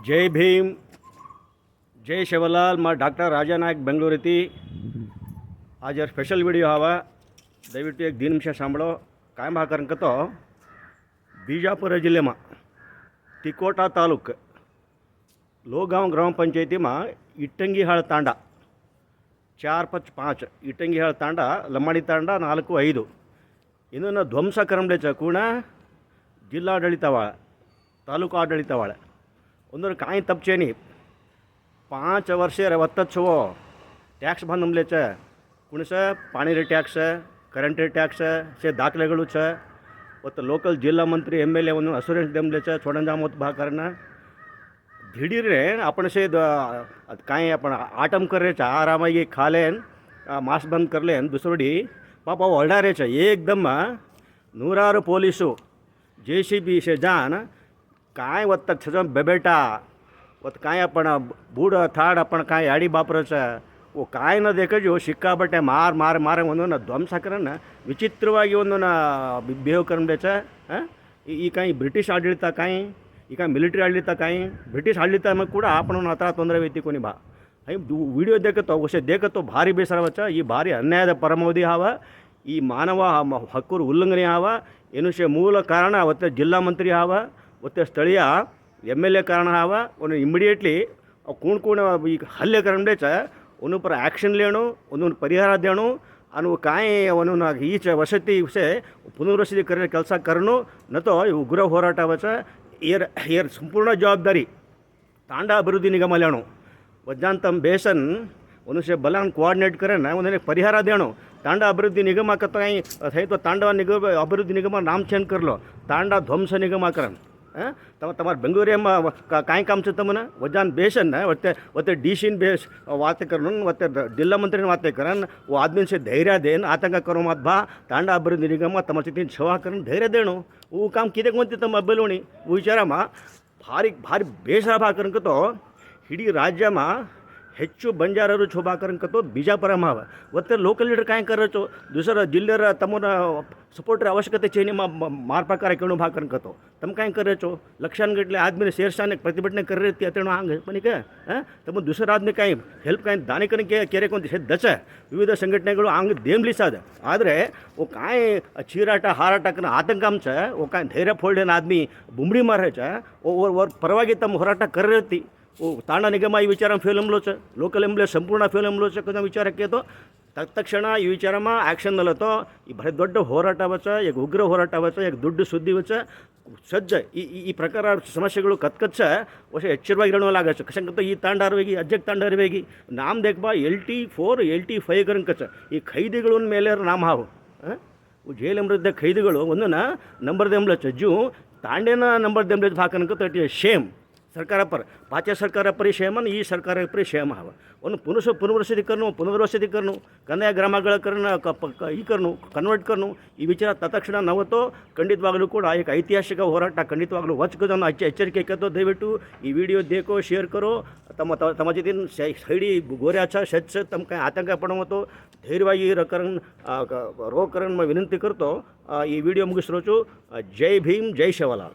जय भीम जय शिवलाल मैं डॉक्टर राजा नायक बेंगलुरु थी। आज यार स्पेशल वीडियो हवा दयविಟ್ಟು एक दिन निमिष सांभळो कायम हाकरंक तो बीजापुर जिले में तिकोटा तालूक लोगांव ग्राम पंचायती में इट्टंगीहाळ तांडा 4-5 इट्टंगीहाळ तांडा लम्माडी तांडा 4-5 इन्होंने ध्वंस करमडेचा ಕೂಡ जिल्लाडಳಿತವಾಳ तालूಕು ಆಡಳಿತವಾಳ ಒಂದರ कांय तपचेनी 5 वर्षे रवत्तच्छवो टॅक्स बांधमलेचे कुणस पाणी रे टॅक्स करंट रे टॅक्स से दाखलेगळू छ वत लोकल जिल्ला मंत्री एमएलए वन असुरेंस देमलेचे छोडंजामत बा कारण धीडीर रे आपण से कांय आपण आटम करेचा आरामागी खालेन मास्क बंद करलेन दुसरोडी पापा ओरडारेचे एकदम नूरारू पोलीसु जेसीबी से जान काय वत्त छजम बेबेटा वत काय आपण बूड थाड आपण काय याडी बापरच वो काय न देखजो सिक्काबट्टे मार मार मार ಒಂದೊಂದು ಧ್ವಂಸ ಕರನ ವಿಚಿತ್ರವಾಗಿ ಒಂದೊಂದು ಬಿಹೇವ್ करंडेच ಈ काय ಬ್ರಿಟಿಷ್ ಆಡಳಿತ काय ಈ काय मिलिटरी ಆಡಳಿತ काय ब्रिटिश आडಳಿತ में ಕೂಡ आपण आता ತೊಂದರೆ व्यक्ती कोणी बा व्हिडिओ देखतो उसे देखतो भारी बेसरवच ಈ ಭಾರಿ ಅನ್ಯಾಯದ ಪರಮಾವಧಿ ಹಾವ ಈ ಮಾನವ ಹಕ್ಕು ಉಲ್ಲಂಘನೆ ಹಾವ ಏನುಷೆ ಮೂಲ ಕಾರಣ ಅವತ್ತೆ ಜಿಲ್ಲಾ ಮಂತ್ರಿ ಹಾವ वत्ते स्थळीय एमएलए कारण हवा उन्हें इमिडिएटली कौन कौन हल्ले करंडेच उन पर एक्शन लेणो उन परिहार देणो अनु काय उन्होंने ईच वसति से पुनर्वसति करे ಕೆಲಸ करनो न तो उग्र ಹೋರಾಟವच ಏರ್ ಸಂಪೂರ್ಣ ಜವಾಬ್ದಾರಿ तांडा अभिवृद्धि निगम लेणो वजांतम बेसन उनसे बलान कोऑर्डिनेट करे ना उन्हें परिहार देणो तांडा अभिवृद्धि निगम कहीं है तो तांडा निगम अभिवृद्धि निगम नाम चेंज कर लो तांडा ध्वंस निगम करन तमार बेंगलुरु में काय काम से तमने वजान बेसन वत्ते वत्ते डीसीन बेस बात करन वत्ते जिला मंत्री बात करन वो आदमी से धैर्य देन आतंक करो मत बा तांडा अभिवृद्धि निगम तम स्थिति सेवा करन धैर्य देणो वो काम किदे म्हणते तम बेलोणी विचार में भारी भारी बेसर बा करन तो हिडी राज्य में ಹೆಚ್ಚು ಬಂಜಾರರು ಶೋಭಾಕರಂಕतो ಬಿಜಾಪುರಮ हवा वत्ते लोकल लीडर काय करायचो दुसरं जिल्ह्यार तमोन सपोर्टर आवश्यकते चेनी मार प्रकार केणू भाकरंकतो तम काय करायचो लक्षान गटले आदमी शेरशाने प्रतिभटने करे तेणो हांग पण काय तम दुसरा आदमी काय हेल्प काय दाने करून केरे कोणते हे दच विविध संघटನೆಗಳು हांग देमलिसाद आदरे वो काय चीराಟ हाराಟಕನ आतंकांच वो काय धैर्य फोडलेन आदमी बुमडी मारायचा वो परवागी तम होराಟ करती वो तांडा निगम ಈ ವಿಚಾರ ಫೇಲ್ ಎಂಬ್ಲೋಚ ಲೋಕಲ್ ಎಂಬ್ಲೆ ಸಂಪೂರ್ಣ ಫೇಲ್ ಎಂಬ್ಲೋಚ ಕದ ವಿಚಾರಕ್ಕೆ तो तत्क्षण ಈ ವಿಚಾರ में ಆಕ್ಷನ್ ನಲतो ಈ ಭಾರಿ ದೊಡ್ಡ ಹೋರಾಟವच एक उग्र ಹೋರಾಟವच एक ದುಡ್ಡು ಸುದ್ದಿವच ಸಜ್ಜ ಈ ಪ್ರಕಾರ ಸಮಸ್ಯೆಗಳು ಕತ್ಕಚ್ಚ ವರ್ಷ ಎಚ್ಚರವಾಗಿ ಇರணும் लागच कशंकत ಈ ತಾಂಡಾರವೇಗಿ ಅಜ್ಜಕ್ ತಾಂಡಾರವೇಗಿ नाम देखबा LT4 LT5 करंकच ಈ ಖೈದಿಗಳ ಮೇಲೆ नाम हाव वो जेल ಎಂಬದ ಖೈದಿಗಳು ಒಂದನ ನಂಬರ್ देमलच जू तांडेना नंबर देमलच भाकनक तो शेम सरकार पर पाच सरकार पर शेम ई सरकार पर शेम हवा ಒಂದು पुनर्वसति करनो ಕಂದಾಯ ಗ್ರಾಮಗಳ करना ಈ करनो कन्वर्ट करनो ಈ ವಿಚಾರ ತತ್ಕ್ಷಣ ನವतो ಖಂಡಿತವಾಗಲೂ ಕೂಡ एक ಐತಿಹಾಸಿಕ ಹೋರಾಟ ಖಂಡಿತವಾಗಲೂ ವಚಕದನ್ನು ಎಚ್ಚರಿಕೆ ಕೇಳ್ತೋ ದಯವಿಟ್ಟು ಈ ವಿಡಿಯೋ देखो शेयर करो तम जति सैडी गोऱ्याचा सच तम काय आतंक पडवतो धैर्यವಾಗಿ रो करण विनंती करतो ಈ ವಿಡಿಯೋ ಮುಗಿಸ್ರೋಚು जय भीम जय शिवलाल।